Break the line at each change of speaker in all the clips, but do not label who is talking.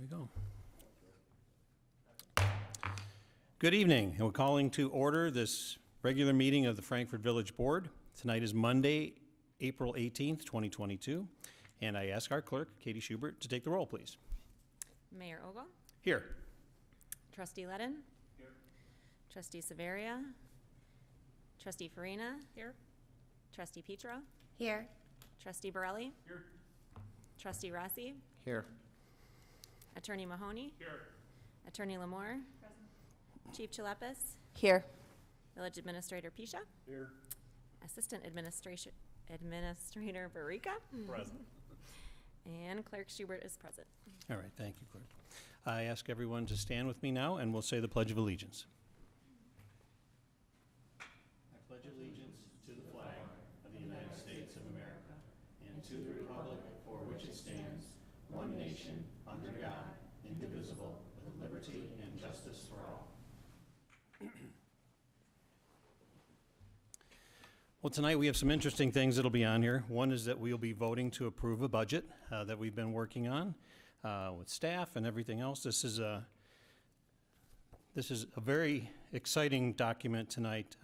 we go. Good evening, and we're calling to order this regular meeting of the Frankfort Village Board. Tonight is Monday, April 18th, 2022, and I ask our clerk, Katie Schubert, to take the roll, please.
Mayor Ogle?
Here.
Trustee Ledden?
Here.
Trustee Severia? Trustee Farina? Here. Trustee Petro?
Here.
Trustee Borelli?
Here.
Trustee Rossi?
Here.
Attorney Mahoney?
Here.
Attorney Lamore? Chief Chalepis?
Here.
Village Administrator Pisha?
Here.
Assistant Administrator Barica?
Present.
And Clerk Schubert is present.
All right, thank you, clerk. I ask everyone to stand with me now, and we'll say the Pledge of Allegiance. I pledge allegiance to the flag of the United States of America and to the republic for which it stands, one nation, under God, indivisible, with liberty and justice for all. Well, tonight we have some interesting things that'll be on here. One is that we'll be voting to approve a budget that we've been working on with staff and everything else. This is a very exciting document tonight.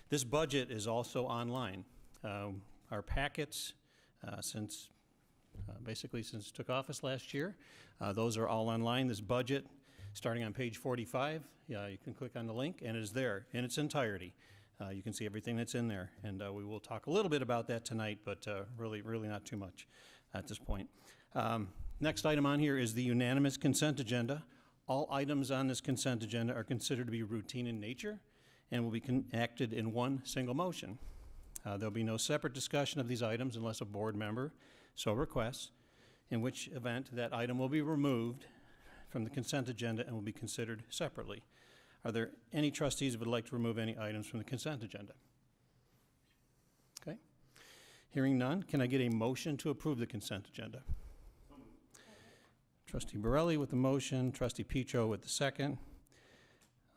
This budget is also online. Our packets, basically since took office last year, those are all online. This budget, starting on page 45, you can click on the link, and it is there in its entirety. You can see everything that's in there, and we will talk a little bit about that tonight, but really not too much at this point. Next item on here is the unanimous consent agenda. All items on this consent agenda are considered to be routine in nature and will be acted in one single motion. There'll be no separate discussion of these items unless a board member so requests, in which event that item will be removed from the consent agenda and will be considered separately. Are there any trustees who would like to remove any items from the consent agenda? Okay. Hearing none, can I get a motion to approve the consent agenda? Trustee Borelli with the motion, Trustee Petro with the second.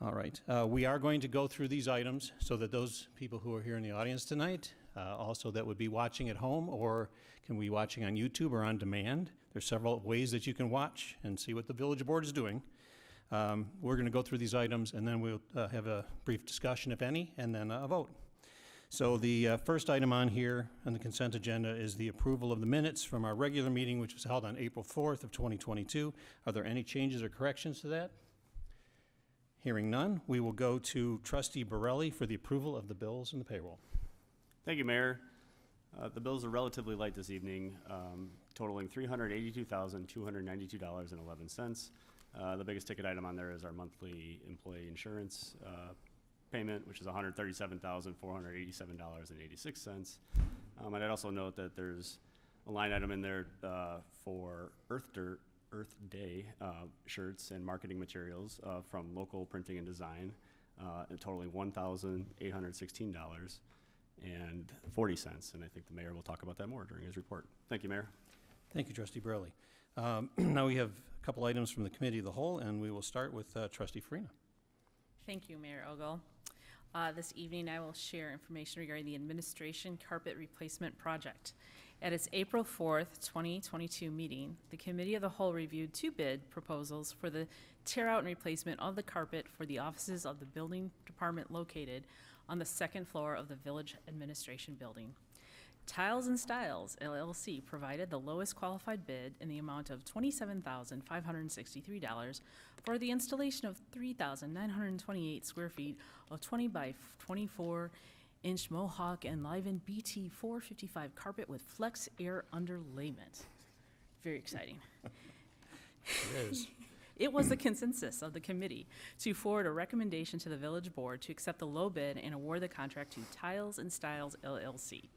All right. We are going to go through these items so that those people who are here in the audience tonight, also that would be watching at home or can be watching on YouTube or on demand. There's several ways that you can watch and see what the village board is doing. We're going to go through these items, and then we'll have a brief discussion, if any, and then a vote. So the first item on here on the consent agenda is the approval of the minutes from our regular meeting, which was held on April 4th of 2022. Are there any changes or corrections to that? Hearing none, we will go to Trustee Borelli for the approval of the bills and the payroll.
Thank you, Mayor. The bills are relatively light this evening, totaling $382,292.11. The biggest ticket item on there is our monthly employee insurance payment, which is $137,487.86. And I'd also note that there's a line item in there for Earth Day shirts and marketing materials from local printing and design, totaling $1,816.40. And I think the mayor will talk about that more during his report. Thank you, Mayor.
Thank you, Trustee Borelli. Now we have a couple items from the Committee of the Whole, and we will start with Trustee Farina.
Thank you, Mayor Ogle. This evening I will share information regarding the administration carpet replacement project. At its April 4th, 2022 meeting, the Committee of the Whole reviewed two bid proposals for the tear out and replacement of the carpet for the offices of the building department located on the second floor of the Village Administration Building. Tiles and Styles, LLC, provided the lowest qualified bid in the amount of $27,563 for the installation of 3,928 square feet of 20 by 24-inch Mohawk Enliven BT 455 carpet with flex air underlayment. Very exciting.
It is.
It was the consensus of the committee to forward a recommendation to the village board to accept the low bid and award the contract to Tiles and Styles, LLC.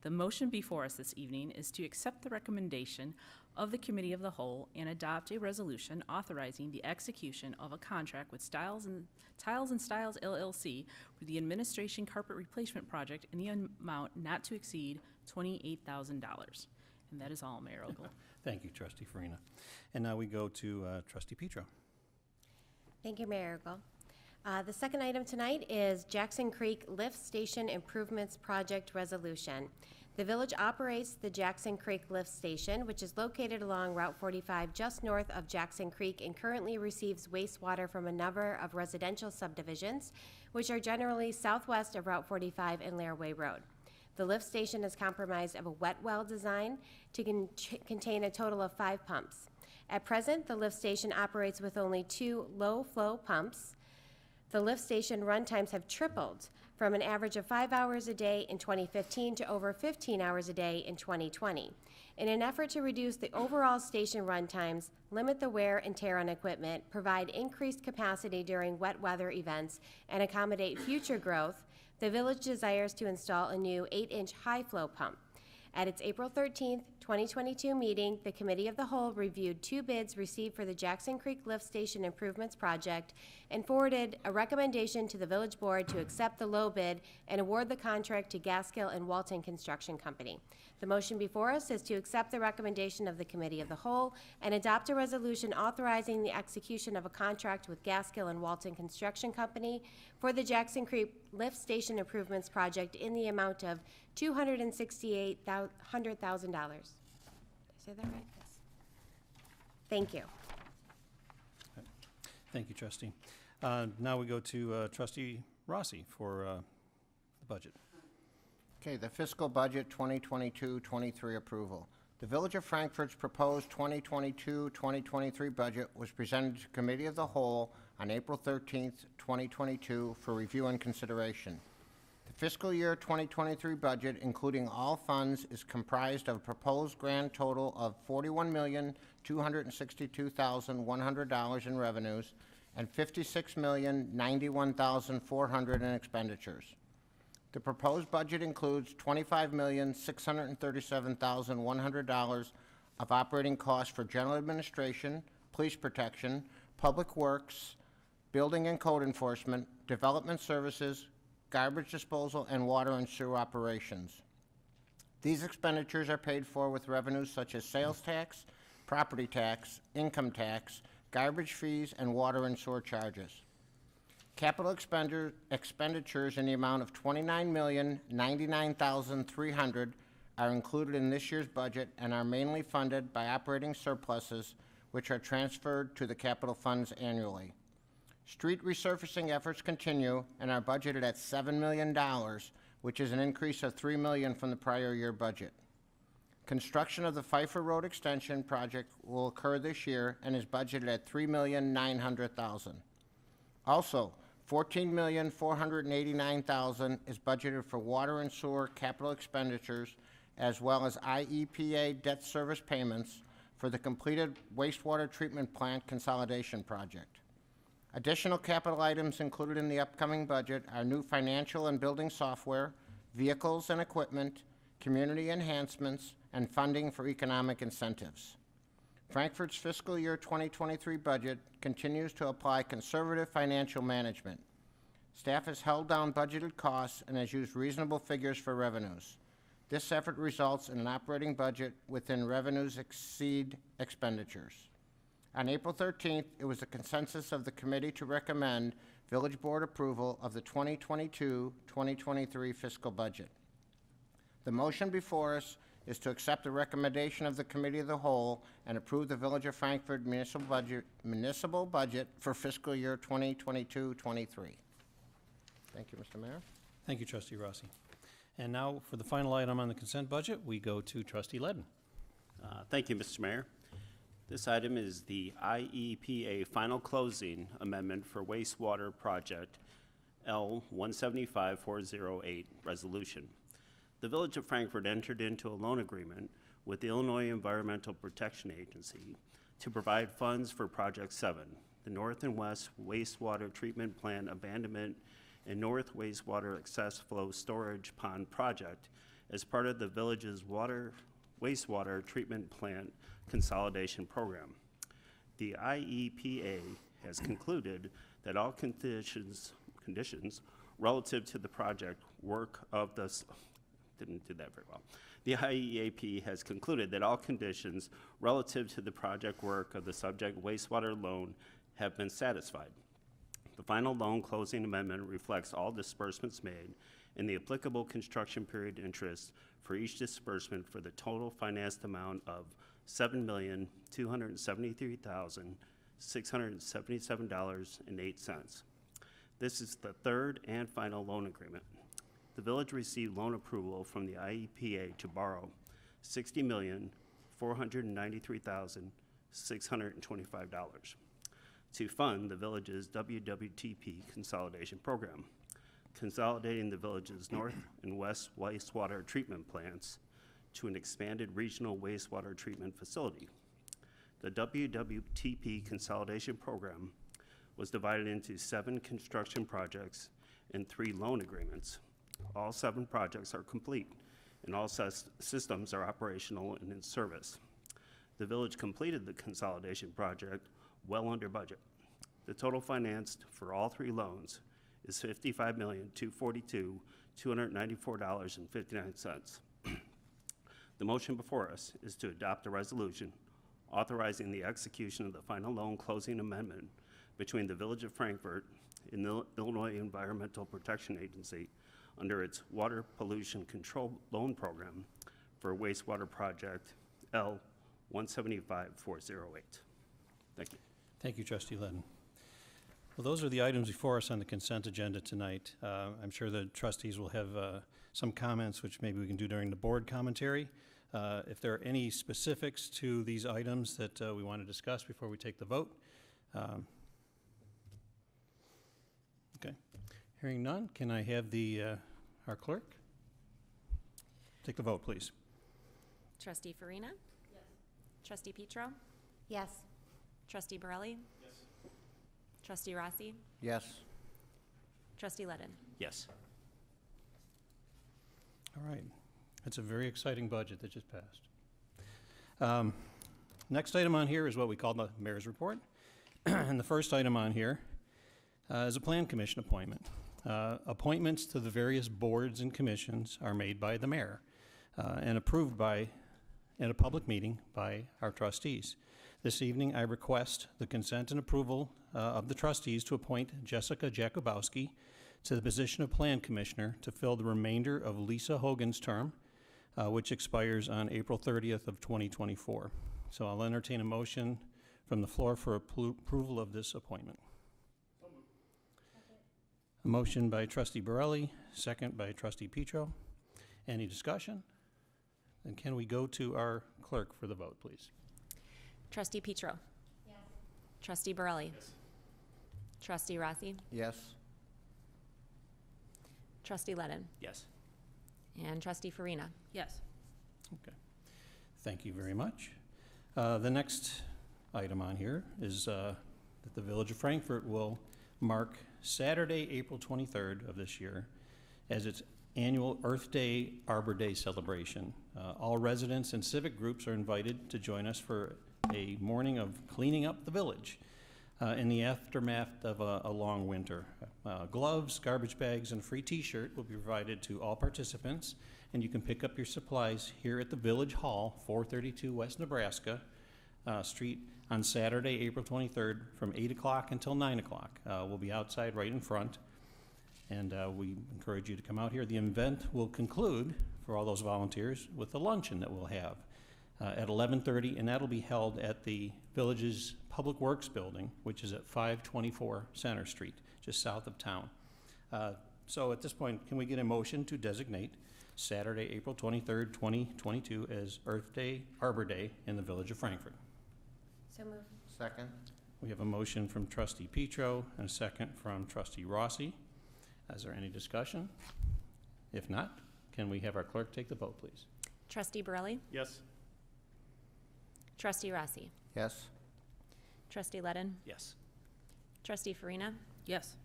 The motion before us this evening is to accept the recommendation of the Committee of the Whole and adopt a resolution authorizing the execution of a contract with Tiles and Styles LLC for the administration carpet replacement project in the amount not to exceed $28,000. And that is all, Mayor Ogle.
Thank you, Trustee Farina. And now we go to Trustee Petro.
Thank you, Mayor Ergel. The second item tonight is Jackson Creek Lift Station Improvements Project Resolution. The village operates the Jackson Creek Lift Station, which is located along Route 45 just north of Jackson Creek and currently receives wastewater from a number of residential subdivisions, which are generally southwest of Route 45 and Laraway Road. The lift station is comprised of a wet well design to contain a total of 5 pumps. At present, the lift station operates with only 2 low-flow pumps. The lift station run times have tripled from an average of 5 hours a day in 2015 to over 15 hours a day in 2020. In an effort to reduce the overall station run times, limit the wear and tear on equipment, provide increased capacity during wet weather events, and accommodate future growth, the village desires to install a new 8-inch high-flow pump. At its April 13, 2022 meeting, the Committee of the Whole reviewed 2 bids received for the Jackson Creek Lift Station Improvements Project and forwarded a recommendation to the Village Board to accept the low bid and award the contract to Gaskill and Walton Construction Company. The motion before us is to accept the recommendation of the Committee of the Whole and adopt a resolution authorizing the execution of a contract with Gaskill and Walton Construction Company for the Jackson Creek Lift Station Improvements Project in the amount of $268,000. Did I say that right? Yes. Thank you.
Thank you, trustee. Now we go to trustee Rossi for the budget.
Okay, the fiscal budget 2022-23 approval. The Village of Frankfort's proposed 2022-2023 budget was presented to Committee of the Whole on April 13th, 2022 for review and consideration. The fiscal year 2023 budget, including all funds, is comprised of a proposed grand total of $41,262,100 in revenues and $56,091,400 in expenditures. The proposed budget includes $25,637,100 of operating costs for general administration, police protection, public works, building and code enforcement, development services, garbage disposal, and water and sewer operations. These expenditures are paid for with revenues such as sales tax, property tax, income tax, garbage fees, and water and sewer charges. Capital expenditures in the amount of $29,099,300 are included in this year's budget and are mainly funded by operating surpluses, which are transferred to the capital funds annually. Street resurfacing efforts continue and are budgeted at $7 million, which is an increase of $3 million from the prior year budget. Construction of the Pfeiffer Road Extension project will occur this year and is budgeted at $3,900,000. Also, $14,489,000 is budgeted for water and sewer capital expenditures, as well as IEPA debt service payments for the completed wastewater treatment plant consolidation project. Additional capital items included in the upcoming budget are new financial and building software, vehicles and equipment, community enhancements, and funding for economic incentives. Frankfort's fiscal year 2023 budget continues to apply conservative financial management. Staff has held down budgeted costs and has used reasonable figures for revenues. This effort results in an operating budget within revenues exceed expenditures. On April 13th, it was the consensus of the committee to recommend Village Board approval of the 2022-2023 fiscal budget. The motion before us is to accept the recommendation of the Committee of the Whole and approve the Village of Frankfort municipal budget for fiscal year 2022-23. Thank you, Mr. Mayor.
Thank you, trustee Rossi. And now for the final item on the consent budget, we go to trustee Ledden.
Thank you, Mr. Mayor. This item is the IEPA final closing amendment for wastewater project L175408 resolution. The Village of Frankfort entered into a loan agreement with the Illinois Environmental Protection Agency to provide funds for Project 7, the North and West Wastewater Treatment Plant Abandonment and North Wastewater Excess Flow Storage Pond Project as part of the village's wastewater treatment plant consolidation program. The IEPA has concluded that all conditions relative to the project work of the didn't do that very well. The IEAP has concluded that all conditions relative to the project work of the subject wastewater loan have been satisfied. The final loan closing amendment reflects all disbursements made
and the applicable construction period interest for each disbursement for the total financed amount of $7,273,677.08. This is the third and final loan agreement. The village received loan approval from the IEPA to borrow $60,493,625 to fund the village's WWTP consolidation program, consolidating the village's north and west wastewater treatment plants to an expanded regional wastewater treatment facility. The WWTP consolidation program was divided into 7 construction projects and 3 loan agreements. All 7 projects are complete, and all systems are operational and in service. The village completed the consolidation project well under budget. The total financed for all 3 loans is $55,242,294.59. The motion before us is to adopt a resolution authorizing the execution of the final loan closing amendment between the Village of Frankfort and the Illinois Environmental Protection Agency under its Water Pollution Control Loan Program for wastewater project L-175408. Thank you.
Thank you, Trustee Ledden. Well, those are the items before us on the consent agenda tonight. I'm sure the trustees will have some comments, which maybe we can do during the board commentary. If there are any specifics to these items that we want to discuss before we take the vote. Okay. Hearing none, can I have our clerk take the vote, please?
Trustee Farina? Yes. Trustee Petro?
Yes.
Trustee Borelli? Yes. Trustee Rossi?
Yes.
Trustee Ledden?
Yes.
All right. It's a very exciting budget that just passed. Next item on here is what we call the mayor's report. And the first item on here is a plan commission appointment. Appointments to the various boards and commissions are made by the mayor and approved at a public meeting by our trustees. This evening, I request the consent and approval of the trustees to appoint Jessica Jakubowski to the position of Plan Commissioner to fill the remainder of Lisa Hogan's term, which expires on April 30th of 2024. So I'll entertain a motion from the floor for approval of this appointment. A motion by Trustee Borelli, second by Trustee Petro. Any discussion? Then can we go to our clerk for the vote, please?
Trustee Petro? Yes. Trustee Borelli? Yes. Trustee Rossi?
Yes.
Trustee Ledden?
Yes.
And Trustee Farina?
Yes.
Okay. Thank you very much. The next item on here is that the Village of Frankfort will mark Saturday, April 23rd of this year as its annual Earth Day Arbor Day celebration. All residents and civic groups are invited to join us for a morning of cleaning up the village in the aftermath of a long winter. Gloves, garbage bags, and a free t-shirt will be provided to all participants, and you can pick up your supplies here at the Village Hall, 432 West Nebraska Street on Saturday, April 23rd from 8 o'clock until 9 o'clock. We'll be outside right in front, and we encourage you to come out here. The event will conclude, for all those volunteers, with the luncheon that we'll have at 11:30, and that'll be held at the Village's Public Works Building, which is at 524 Center Street, just south of town. So at this point, can we get a motion to designate Saturday, April 23rd, 2022 as Earth Day, Arbor Day in the Village of Frankfort?
So moved.
Second.
We have a motion from Trustee Petro and a second from Trustee Rossi. Is there any discussion? If not, can we have our clerk take the vote, please?
Trustee Borelli?
Yes.
Trustee Rossi?
Yes.
Trustee Ledden?
Yes.
Trustee Farina?
Yes.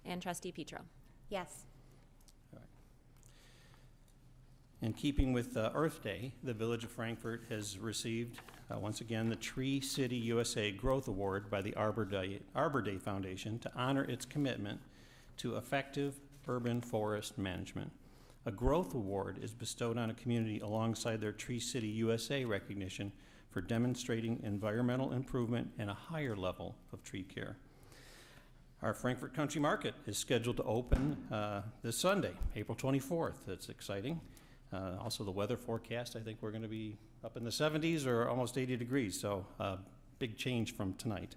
And Trustee Petro?
Yes.
In keeping with Earth Day, the Village of Frankfort has received, once again, the Tree City USA Growth Award by the Arbor Day Foundation to honor its commitment to effective urban forest management. A growth award is bestowed on a community alongside their Tree City USA recognition for demonstrating environmental improvement and a higher level of tree care. Our Frankfort Country Market is scheduled to open this Sunday, April 24th. That's exciting. Also, the weather forecast, I think we're going to be up in the 70s or almost 80 degrees, so big change from tonight.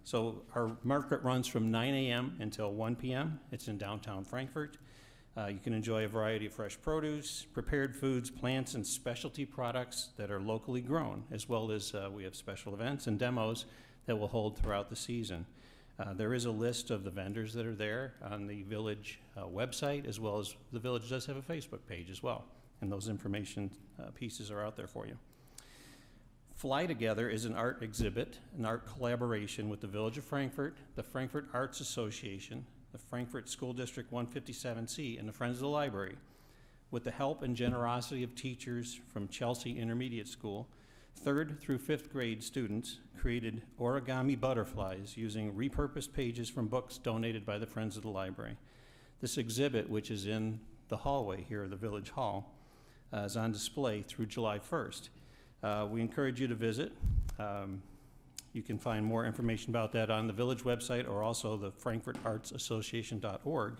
So our market runs from 9 a.m. until 1 p.m. It's in downtown Frankfort. You can enjoy a variety of fresh produce, prepared foods, plants, and specialty products that are locally grown, as well as we have special events and demos that we'll hold throughout the season. There is a list of the vendors that are there on the village website, as well as the village does have a Facebook page as well, and those information pieces are out there for you. Fly Together is an art exhibit, an art collaboration with the Village of Frankfort, the Frankfort Arts Association, the Frankfort School District 157C, and the Friends of the Library, with the help and generosity of teachers from Chelsea Intermediate School. 3rd through 5th grade students created origami butterflies using repurposed pages from books donated by the Friends of the Library. This exhibit, which is in the hallway here at the Village Hall, is on display through July 1st. We encourage you to visit. You can find more information about that on the Village website or also the frankfortartsassociation.org.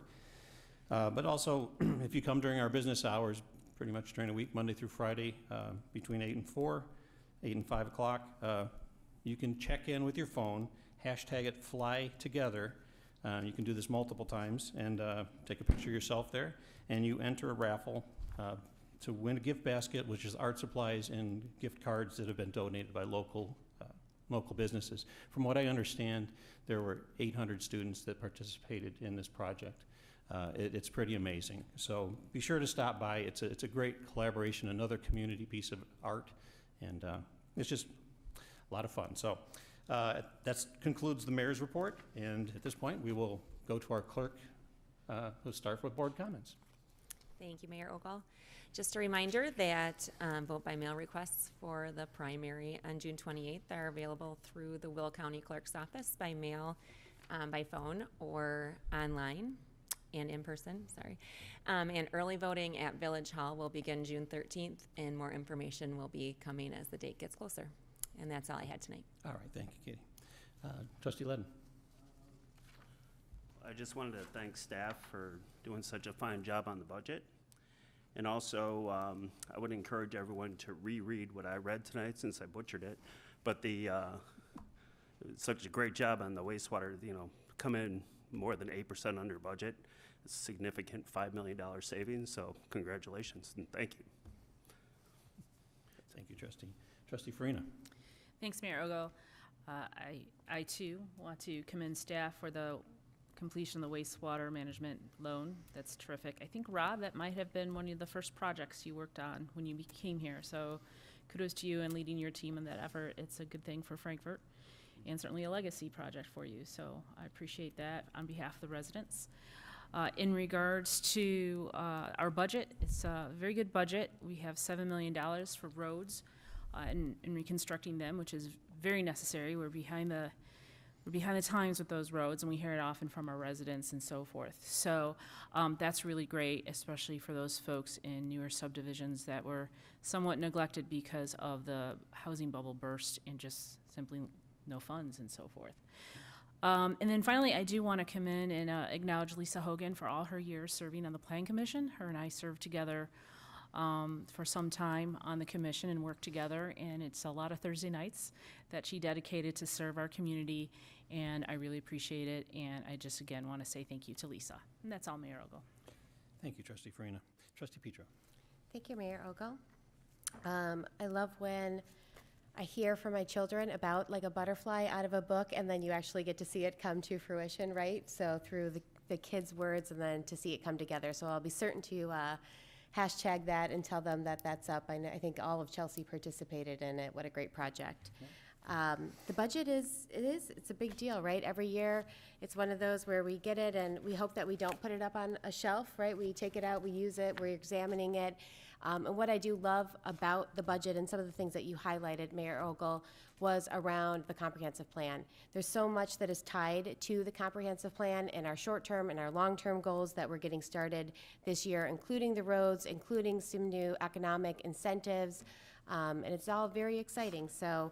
But also, if you come during our business hours, pretty much during the week, Monday through Friday, between 8 and 4, 8 and 5 o'clock, you can check in with your phone, hashtag it Fly Together. You can do this multiple times and take a picture of yourself there, and you enter a raffle to win a gift basket, which is art supplies and gift cards that have been donated by local businesses. From what I understand, there were 800 students that participated in this project. It's pretty amazing. So be sure to stop by. It's a great collaboration, another community piece of art, and it's just a lot of fun. So that concludes the mayor's report, and at this point, we will go to our clerk, who'll start with board comments.
Thank you, Mayor Ogle. Just a reminder that vote by mail requests for the primary on June 28th are available through the Will County Clerk's office by mail, by phone, or online and in person, sorry. And early voting at Village Hall will begin June 13th, and more information will be coming as the date gets closer. And that's all I had tonight.
All right, thank you, Katie. Trustee Ledden.
I just wanted to thank staff for doing such a fine job on the budget. And also, I would encourage everyone to reread what I read tonight since I butchered it. But such a great job on the wastewater, come in more than 8% under budget. It's a significant $5 million savings, so congratulations and thank you.
Thank you, Trustee. Trustee Farina.
Thanks, Mayor Ogle. I too want to commend staff for the completion of the wastewater management loan. That's terrific. I think, Rob, that might have been one of the first projects you worked on when you came here. So kudos to you and leading your team in that effort. It's a good thing for Frankfort and certainly a legacy project for you. So I appreciate that on behalf of the residents. In regards to our budget, it's a very good budget. We have $7 million for roads and reconstructing them, which is very necessary. We're behind the times with those roads, and we hear it often from our residents and so forth. So that's really great, especially for those folks in newer subdivisions that were somewhat neglected because of the housing bubble burst and just simply no funds and so forth. And then finally, I do want to come in and acknowledge Lisa Hogan for all her years serving on the Plan Commission. Her and I served together for some time on the commission and worked together, and it's a lot of Thursday nights that she dedicated to serve our community, and I really appreciate it, and I just again want to say thank you to Lisa. And that's all, Mayor Ogle.
Thank you, Trustee Farina. Trustee Petro.
Thank you, Mayor Ogle. I love when I hear from my children about like a butterfly out of a book, and then you actually get to see it come to fruition, right? So through the kids' words, and then to see it come together. So I'll be certain to hashtag that and tell them that that's up. I think all of Chelsea participated in it. What a great project. The budget it's a big deal, right? Every year, it's one of those where we get it and we hope that we don't put it up on a shelf, right? We take it out, we use it, we're examining it. And what I do love about the budget and some of the things that you highlighted, Mayor Ogle, was around the comprehensive plan. There's so much that is tied to the comprehensive plan and our short-term and our long-term goals that we're getting started this year, including the roads, including some new economic incentives, and it's all very exciting. So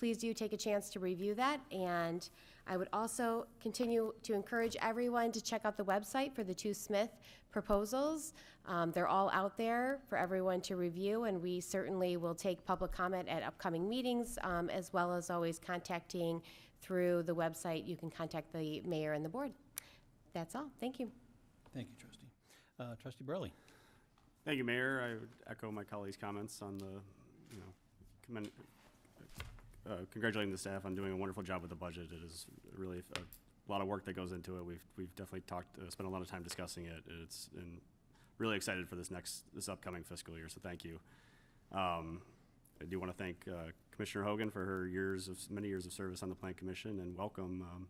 please do take a chance to review that. And I would also continue to encourage everyone to check out the website for the two Smith proposals. They're all out there for everyone to review, and we certainly will take public comment at upcoming meetings, as well as always contacting through the website. You can contact the mayor and the board. That's all. Thank you.
Thank you, Trustee. Trustee Burley.
Thank you, Mayor. I would echo my colleagues' comments on the, congratulating the staff on doing a wonderful job with the budget. It is really a lot of work that goes into it. We've definitely spent a lot of time discussing it. And really excited for this upcoming fiscal year, so thank you. I do want to thank Commissioner Hogan for her many years of service on the Plan Commission, and welcome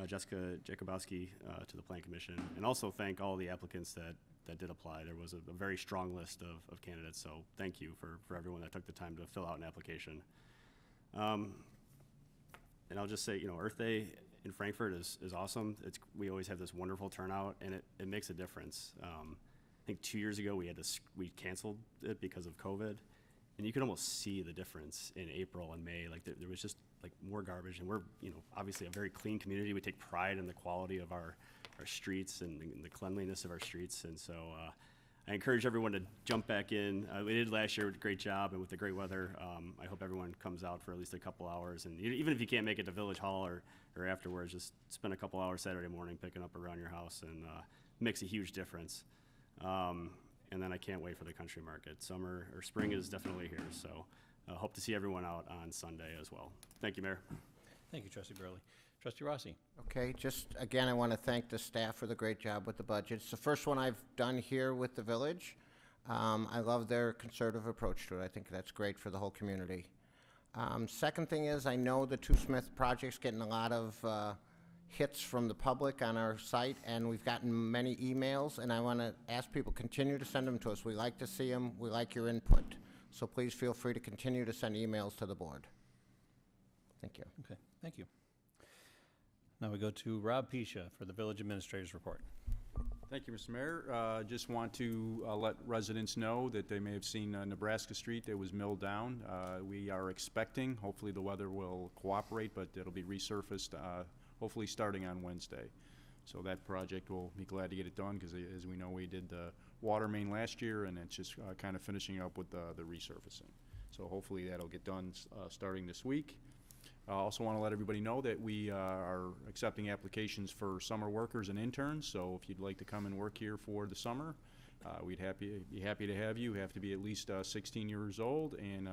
Jessica Jakubowski to the Plan Commission, and also thank all the applicants that did apply. There was a very strong list of candidates, so thank you for everyone that took the time to fill out an application. And I'll just say, Earth Day in Frankfort is awesome. We always have this wonderful turnout, and it makes a difference. I think 2 years ago we canceled it because of COVID, and you could almost see the difference in April and May. Like there was just like more garbage, and we're obviously a very clean community. We take pride in the quality of our streets and the cleanliness of our streets, and so I encourage everyone to jump back in. We did last year, a great job, and with the great weather, I hope everyone comes out for at least a couple hours. And even if you can't make it to Village Hall or afterwards, just spend a couple hours Saturday morning picking up around your house, and makes a huge difference. And then I can't wait for the country market. Spring is definitely here, so hope to see everyone out on Sunday as well. Thank you, Mayor.
Thank you, Trustee Burley. Trustee Rossi.
Okay, just again, I want to thank the staff for the great job with the budget. It's the first one I've done here with the village. I love their conservative approach to it. I think that's great for the whole community. Second thing is, I know the Two Smith project's getting a lot of hits from the public on our site, and we've gotten many emails, and I want to ask people, continue to send them to us. We like to see them. We like your input. So please feel free to continue to send emails to the board. Thank you.
Okay, thank you. Now we go to Rob Pisha for the Village Administrator's Report.
Thank you, Mr. Mayor. Just want to let residents know that they may have seen Nebraska Street that was milled down. We are expecting, hopefully the weather will cooperate, but it'll be resurfaced hopefully starting on Wednesday. So that project, we'll be glad to get it done, because as we know, we did the water main last year, and it's just kind of finishing up with the resurfacing. So hopefully that'll get done starting this week. I also want to let everybody know that we are accepting applications for summer workers and interns. So if you'd like to come and work here for the summer, we'd be happy to have you. You have to be at least 16 years old, and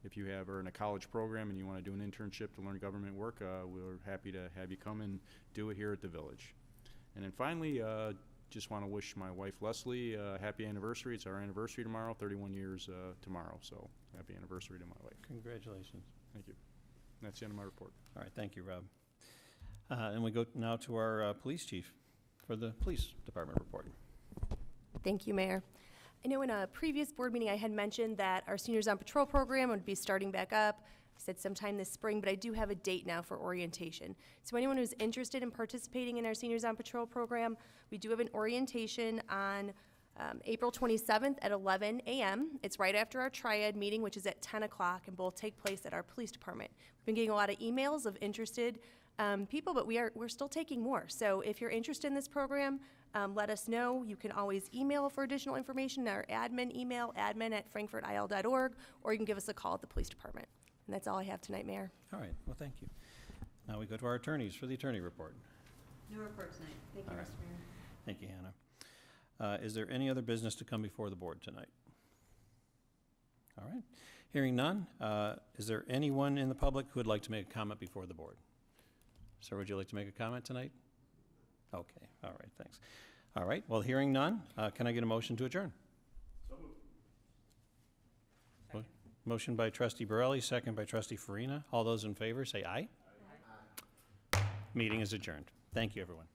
if you are in a college program and you want to do an internship to learn government work, we're happy to have you come and do it here at the village. And then finally, just want to wish my wife Leslie a happy anniversary. It's our anniversary tomorrow, 31 years tomorrow. So happy anniversary to my wife.
Congratulations.
Thank you. That's the end of my report.
All right, thank you, Rob. And we go now to our police chief for the police department report.
Thank you, Mayor. I know in a previous board meeting I had mentioned that our Seniors on Patrol program would be starting back up. I said sometime this spring, but I do have a date now for orientation. So anyone who's interested in participating in our Seniors on Patrol program, we do have an orientation on April 27th at 11 a.m. It's right after our triad meeting, which is at 10 o'clock, and both take place at our police department. We've been getting a lot of emails of interested people, but we're still taking more. So if you're interested in this program, let us know. You can always email for additional information, our admin email, admin@frankfortil.org, or you can give us a call at the police department. And that's all I have tonight, Mayor.
All right, well, thank you. Now we go to our attorneys for the attorney report.
No report tonight. Thank you,
All right.
Mr. Mayor.
Thank you, Hannah. Is there any other business to come before the board tonight? All right. Hearing none, is there anyone in the public who would like to make a comment before the board? Sir, would you like to make a comment tonight? Okay, all right, thanks. All right, well, hearing none, can I get a motion to adjourn? So moved. Motion by Trustee Borelli, second by Trustee Farina. All those in favor, say aye. Aye. Meeting is adjourned. Thank you, everyone.